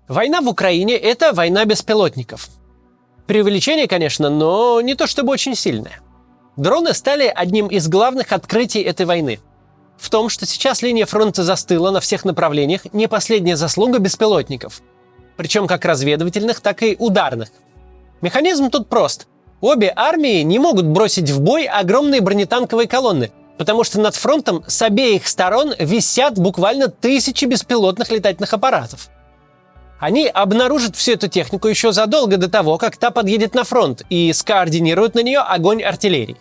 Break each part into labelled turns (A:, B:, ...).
A: Война в Украине – это война беспилотников. Преувеличение, конечно, но не то чтобы очень сильное. Дроны стали одним из главных открытий этой войны. В том, что сейчас линия фронта застыла на всех направлениях, не последняя заслуга беспилотников. Причем как разведывательных, так и ударных. Механизм тут прост. Обе армии не могут бросить в бой огромные бронетанковые колонны, потому что над фронтом с обеих сторон висят буквально тысячи беспилотных летательных аппаратов. Они обнаружат всю эту технику еще задолго до того, как та подъедет на фронт, и скоординируют на нее огонь артиллерии.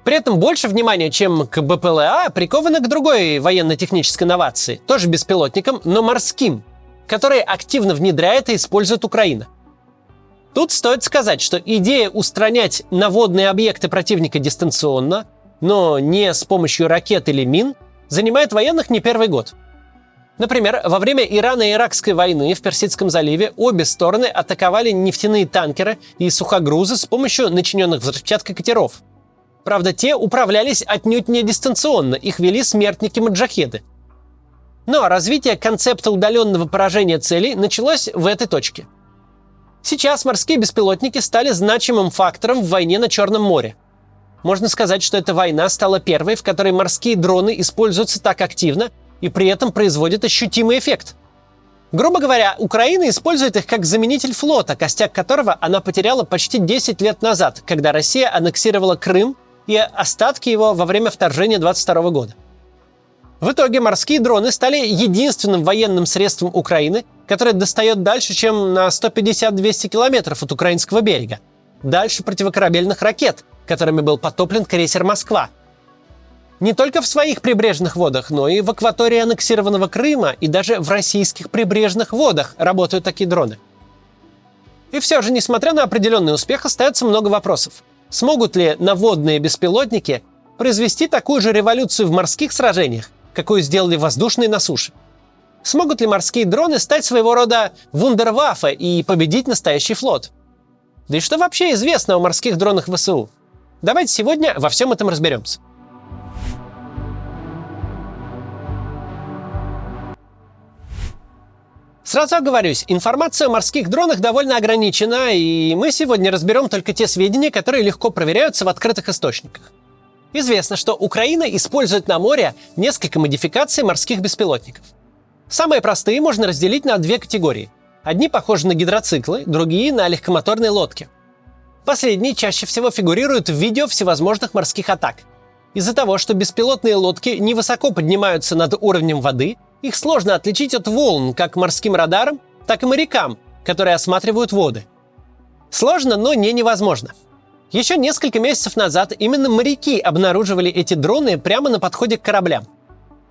A: При этом больше внимания, чем к БПЛА, приковано к другой военно-технической новации, тоже беспилотникам, но морским, которые активно внедряет и использует Украина. Тут стоит сказать, что идея устранять наводные объекты противника дистанционно, но не с помощью ракет или мин, занимает военных не первый год. Например, во время Ирано-Иракской войны в Персидском заливе обе стороны атаковали нефтяные танкеры и сухогрузы с помощью начиненных взрывчаткой катеров. Правда, те управлялись отнюдь не дистанционно, их вели смертники-маджахеды. Но развитие концепта удаленного поражения целей началось в этой точке. Сейчас морские беспилотники стали значимым фактором в войне на Черном море. Можно сказать, что эта война стала первой, в которой морские дроны используются так активно и при этом производят ощутимый эффект. Грубо говоря, Украина использует их как заменитель флота, костяк которого она потеряла почти 10 лет назад, когда Россия аннексировала Крым и остатки его во время вторжения 22 года. В итоге морские дроны стали единственным военным средством Украины, которое достает дальше, чем на 150-200 километров от украинского берега. Дальше противокорабельных ракет, которыми был потоплен крейсер «Москва». Не только в своих прибрежных водах, но и в акватории аннексированного Крыма и даже в российских прибрежных водах работают такие дроны. И все же, несмотря на определенный успех, остается много вопросов. Смогут ли наводные беспилотники произвести такую же революцию в морских сражениях, какую сделали воздушные на суше? Смогут ли морские дроны стать своего рода вундерваффе и победить настоящий флот? Да и что вообще известно о морских дронах ВСУ? Давайте сегодня во всем этом разберемся. Сразу оговорюсь, информация о морских дронах довольно ограничена, и мы сегодня разберем только те сведения, которые легко проверяются в открытых источниках. Известно, что Украина использует на море несколько модификаций морских беспилотников. Самые простые можно разделить на две категории. Одни похожи на гидроциклы, другие на легкомоторные лодки. Последние чаще всего фигурируют в видео всевозможных морских атак. Из-за того, что беспилотные лодки невысоко поднимаются над уровнем воды, их сложно отличить от волн как морским радарам, так и морякам, которые осматривают воды. Сложно, но не невозможно. Еще несколько месяцев назад именно моряки обнаруживали эти дроны прямо на подходе к кораблям.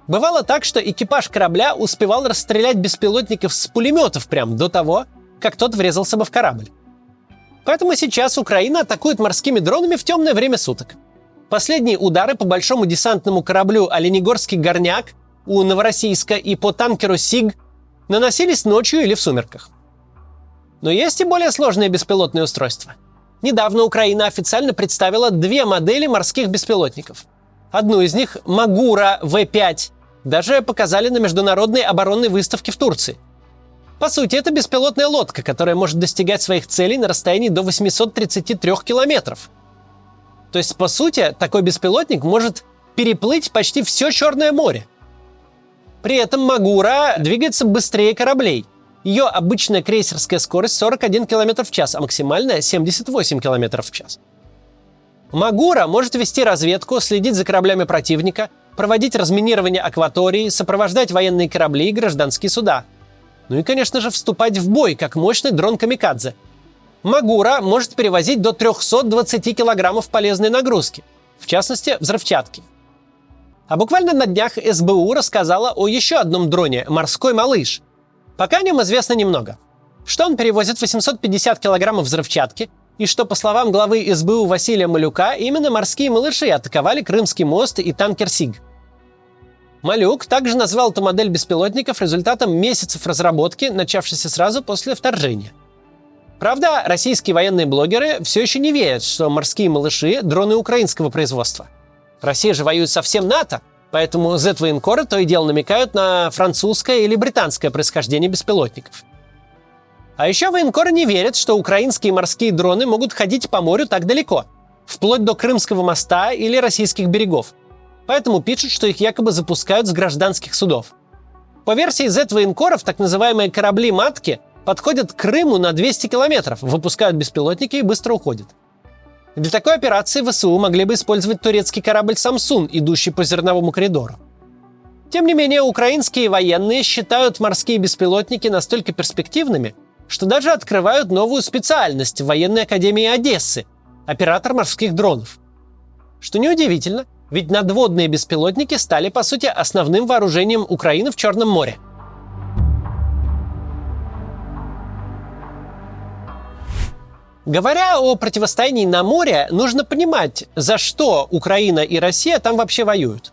A: Бывало так, что экипаж корабля успевал расстрелять беспилотников с пулеметов прямо до того, как тот врезался бы в корабль. Поэтому сейчас Украина атакует морскими дронами в темное время суток. Последние удары по большому десантному кораблю «Оленегорский горняк» у Новороссийска и по танкеру «Сиг» наносились ночью или в сумерках. Но есть и более сложные беспилотные устройства. Недавно Украина официально представила две модели морских беспилотников. Одну из них, Магура В-5, даже показали на международной оборонной выставке в Турции. По сути, это беспилотная лодка, которая может достигать своих целей на расстоянии до 833 километров. То есть, по сути, такой беспилотник может переплыть почти все Черное море. При этом Магура двигается быстрее кораблей. Ее обычная крейсерская скорость 41 км в час, а максимальная 78 км в час. Магура может вести разведку, следить за кораблями противника, проводить разминирование акватории, сопровождать военные корабли и гражданские суда. Ну и, конечно же, вступать в бой, как мощный дрон-камикадзе. Магура может перевозить до 320 килограммов полезной нагрузки, в частности, взрывчатки. А буквально на днях СБУ рассказала о еще одном дроне – «Морской малыш». Пока о нем известно немного. Что он перевозит 850 килограммов взрывчатки, и что, по словам главы СБУ Василия Малюка, именно морские малыши атаковали Крымский мост и танкер «Сиг». Малюк также назвал эту модель беспилотников результатом месяцев разработки, начавшейся сразу после вторжения. Правда, российские военные блогеры все еще не верят, что морские малыши – дроны украинского производства. Россия же воюет со всем НАТО, Поэтому Z-военкоры то и дело намекают на французское или британское происхождение беспилотников. А еще военкоры не верят, что украинские морские дроны могут ходить по морю так далеко, вплоть до Крымского моста или российских берегов. Поэтому пишут, что их якобы запускают с гражданских судов. По версии Z-военкоров, так называемые корабли-матки подходят к Крыму на 200 километров, выпускают беспилотники и быстро уходят. Для такой операции ВСУ могли бы использовать турецкий корабль «Самсун», идущий по зерновому коридору. Тем не менее, украинские военные считают морские беспилотники настолько перспективными, что даже открывают новую специальность в военной академии Одессы – оператор морских дронов. Что неудивительно, ведь надводные беспилотники стали, по сути, основным вооружением Украины в Черном море. Говоря о противостоянии на море, нужно понимать, за что Украина и Россия там вообще воюют.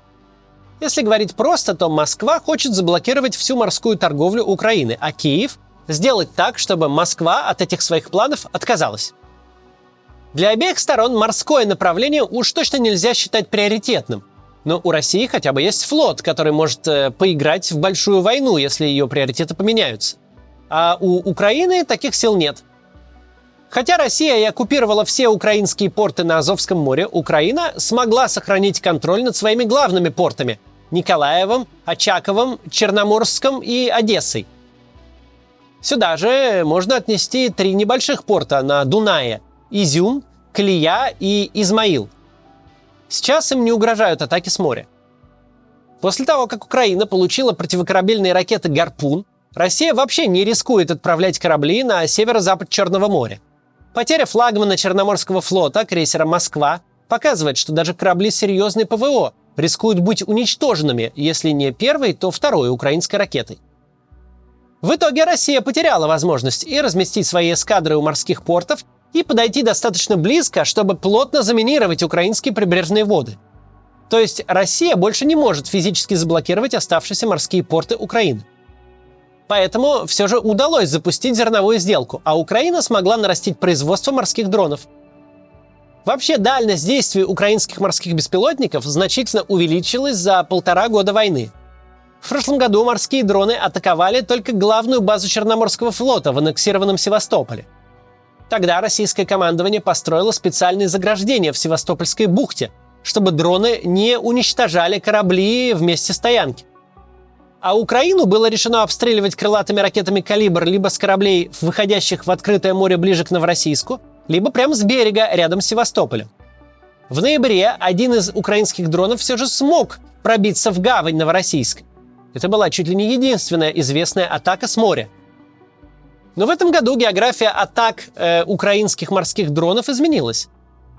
A: Если говорить просто, то Москва хочет заблокировать всю морскую торговлю Украины, а Киев сделать так, чтобы Москва от этих своих планов отказалась. Для обеих сторон морское направление уж точно нельзя считать приоритетным. Но у России хотя бы есть флот, который может поиграть в большую войну, если ее приоритеты поменяются. А у Украины таких сил нет. Хотя Россия и оккупировала все украинские порты на Азовском море, Украина смогла сохранить контроль над своими главными портами – Николаевым, Очаковым, Черноморском и Одессой. Сюда же можно отнести 3 небольших порта на Дунае – Изюм, Колея и Измаил. Сейчас им не угрожают атаки с моря. После того, как Украина получила противокорабельные ракеты «Гарпун», Россия вообще не рискует отправлять корабли на северо-запад Черного моря. Потеря флагмана Черноморского флота, крейсера «Москва», показывает, что даже корабли с серьезной ПВО рискуют быть уничтоженными, если не первой, то второй украинской ракетой. В итоге Россия потеряла возможность и разместить свои эскадры у морских портов, и подойти достаточно близко, чтобы плотно заминировать украинские прибрежные воды. То есть Россия больше не может физически заблокировать оставшиеся морские порты Украины. Поэтому все же удалось запустить зерновую сделку, а Украина смогла нарастить производство морских дронов. Вообще, дальность действия украинских морских беспилотников значительно увеличилась за 1,5 года войны. В прошлом году морские дроны атаковали только главную базу Черноморского флота в аннексированном Севастополе. Тогда российское командование построило специальные заграждения в Севастопольской бухте, чтобы дроны не уничтожали корабли в месте стоянки. А Украину было решено обстреливать крылатыми ракетами «Калибр» либо с кораблей, выходящих в открытое море ближе к Новороссийску, либо прямо с берега рядом с Севастополем. В ноябре один из украинских дронов все же смог пробиться в гавань Новороссийск. Это была чуть ли не единственная известная атака с моря. Но в этом году география атак украинских морских дронов изменилась.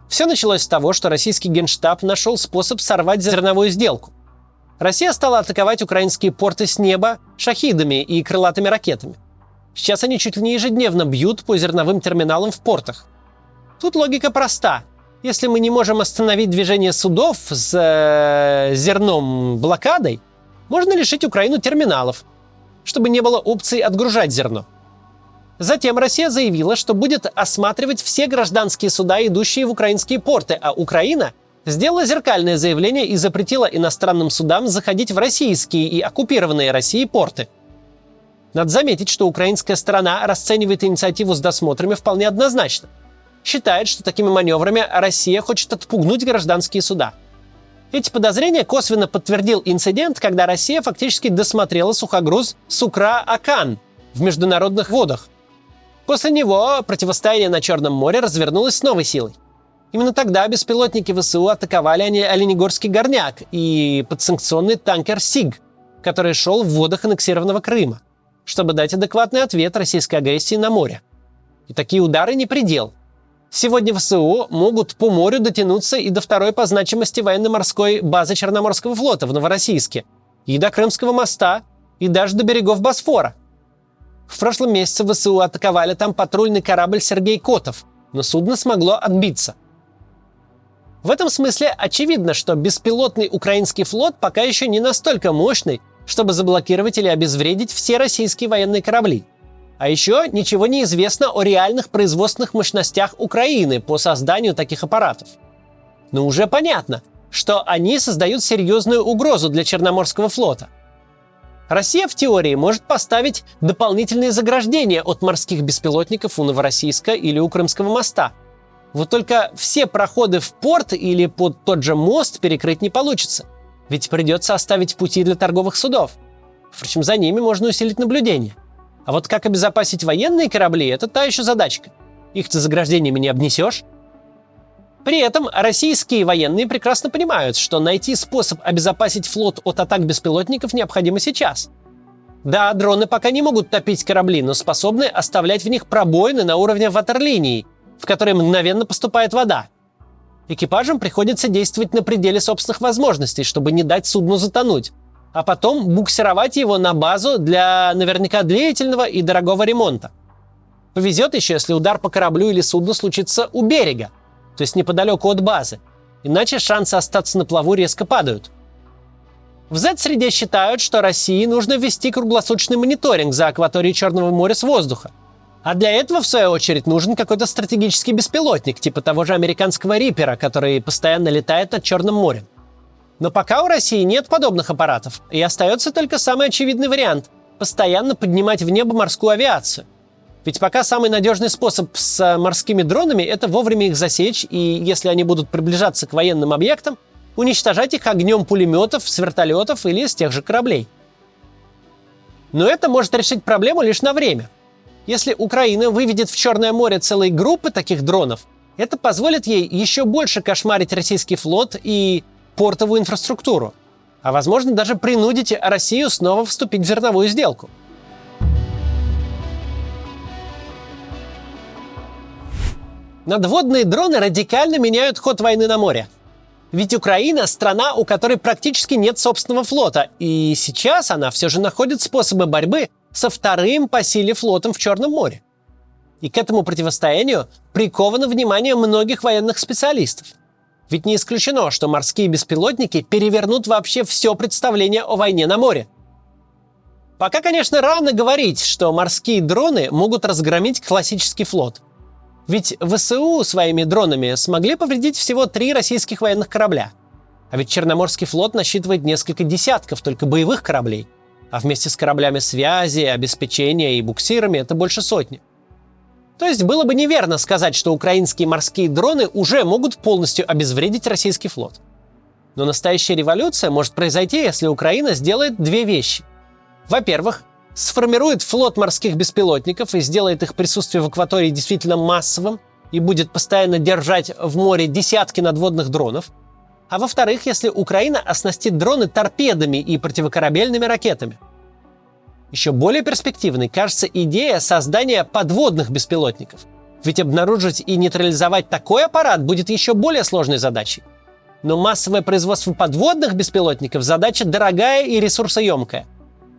A: Все началось с того, что российский генштаб нашел способ сорвать зерновую сделку. Россия стала атаковать украинские порты с неба шахидами и крылатыми ракетами. Сейчас они чуть ли не ежедневно бьют по зерновым терминалам в портах. Тут логика проста. Если мы не можем остановить движение судов с зерном блокадой, можно лишить Украину терминалов, чтобы не было опции отгружать зерно. Затем Россия заявила, что будет осматривать все гражданские суда, идущие в украинские порты, а Украина сделала зеркальное заявление и запретила иностранным судам заходить в российские и оккупированные Россией порты. Надо заметить, что украинская сторона расценивает инициативу с досмотрами вполне однозначно. Считает, что такими маневрами Россия хочет отпугнуть гражданские суда. Эти подозрения косвенно подтвердил инцидент, когда Россия фактически досмотрела сухогруз «Сукра-Акан» в международных водах. После него противостояние на Черном море развернулось с новой силой. Именно тогда беспилотники ВСУ атаковали Оленегорский горняк и подсанкционный танкер «Сиг», который шел в водах аннексированного Крыма, чтобы дать адекватный ответ российской агрессии на море. И такие удары не предел. Сегодня ВСУ могут по морю дотянуться и до второй по значимости военно-морской базы Черноморского флота в Новороссийске, и до Крымского моста, и даже до берегов Босфора. В прошлом месяце ВСУ атаковали там патрульный корабль «Сергей Котов», но судно смогло отбиться. В этом смысле очевидно, что беспилотный украинский флот пока еще не настолько мощный, чтобы заблокировать или обезвредить все российские военные корабли. А еще ничего не известно о реальных производственных мощностях Украины по созданию таких аппаратов. Но уже понятно, что они создают серьезную угрозу для Черноморского флота. Россия в теории может поставить дополнительные заграждения от морских беспилотников у Новороссийска или у Крымского моста. Вот только все проходы в порт или под тот же мост перекрыть не получится, ведь придется оставить пути для торговых судов. Впрочем, за ними можно усилить наблюдение. А вот как обезопасить военные корабли – это та еще задачка. Их-то заграждениями не обнесешь. При этом российские военные прекрасно понимают, что найти способ обезопасить флот от атак беспилотников необходимо сейчас. Да, дроны пока не могут топить корабли, но способны оставлять в них пробоины на уровне ватерлинии, в которые мгновенно поступает вода. Экипажам приходится действовать на пределе собственных возможностей, чтобы не дать судну затонуть, а потом буксировать его на базу для наверняка длительного и дорогого ремонта. Повезет еще, если удар по кораблю или судну случится у берега, то есть неподалеку от базы, иначе шансы остаться на плаву резко падают. В Z-среде считают, что России нужно ввести круглосуточный мониторинг за акваторией Черного моря с воздуха. А для этого, в свою очередь, нужен какой-то стратегический беспилотник, типа того же американского Риппера, который постоянно летает над Черным морем. Но пока у России нет подобных аппаратов, и остается только самый очевидный вариант – постоянно поднимать в небо морскую авиацию. Ведь пока самый надежный способ с морскими дронами – это вовремя их засечь, и если они будут приближаться к военным объектам, уничтожать их огнем пулеметов, с вертолетов или с тех же кораблей. Но это может решить проблему лишь на время. Если Украина выведет в Черное море целые группы таких дронов, это позволит ей еще больше кошмарить российский флот и портовую инфраструктуру, а возможно даже принудить Россию снова вступить в зерновую сделку. Надводные дроны радикально меняют ход войны на море. Ведь Украина – страна, у которой практически нет собственного флота, и сейчас она все же находит способы борьбы со вторым по силе флотом в Черном море. И к этому противостоянию приковано внимание многих военных специалистов. Ведь не исключено, что морские беспилотники перевернут вообще все представление о войне на море. Пока, конечно, рано говорить, что морские дроны могут разгромить классический флот. Ведь ВСУ своими дронами смогли повредить всего 3 российских военных корабля. А ведь Черноморский флот насчитывает несколько десятков только боевых кораблей. А вместе с кораблями связи, обеспечения и буксирами это больше сотни. То есть было бы неверно сказать, что украинские морские дроны уже могут полностью обезвредить российский флот. Но настоящая революция может произойти, если Украина сделает 2 вещи. Во-первых, сформирует флот морских беспилотников и сделает их присутствие в акватории действительно массовым и будет постоянно держать в море десятки надводных дронов. А во-вторых, если Украина оснастит дроны торпедами и противокорабельными ракетами. Еще более перспективной кажется идея создания подводных беспилотников. Ведь обнаружить и нейтрализовать такой аппарат будет еще более сложной задачей. Но массовое производство подводных беспилотников – задача дорогая и ресурсоемкая.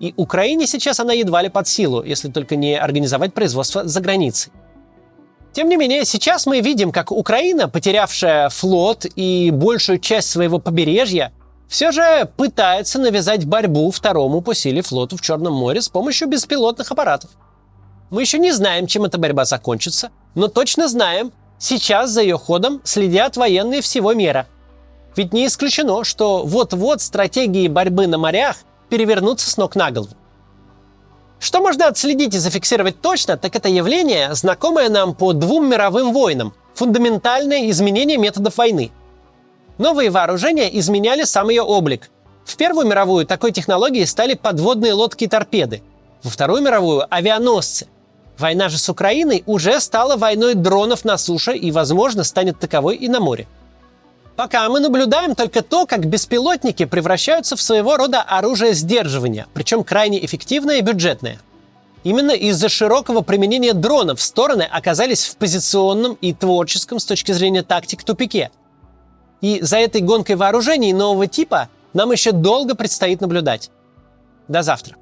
A: И Украине сейчас она едва ли под силу, если только не организовать производство за границей. Тем не менее, сейчас мы видим, как Украина, потерявшая флот и большую часть своего побережья, все же пытается навязать борьбу второму по силе флоту в Черном море с помощью беспилотных аппаратов. Мы еще не знаем, чем эта борьба закончится, но точно знаем, сейчас за ее ходом следят военные всего мира. Ведь не исключено, что вот-вот стратегии борьбы на морях перевернуться с ног на голову. Что можно отследить и зафиксировать точно, так это явление, знакомое нам по 2 мировым войнам – фундаментальное изменение методов войны. Новые вооружения изменяли сам ее облик. В Первую мировую такой технологией стали подводные лодки и торпеды. Во Вторую мировую – авианосцы. Война же с Украиной уже стала войной дронов на суше и, возможно, станет таковой и на море. Пока мы наблюдаем только то, как беспилотники превращаются в своего рода оружие сдерживания, причем крайне эффективное и бюджетное. Именно из-за широкого применения дронов стороны оказались в позиционном и творческом с точки зрения тактик тупике. И за этой гонкой вооружений нового типа нам еще долго предстоит наблюдать. До завтра.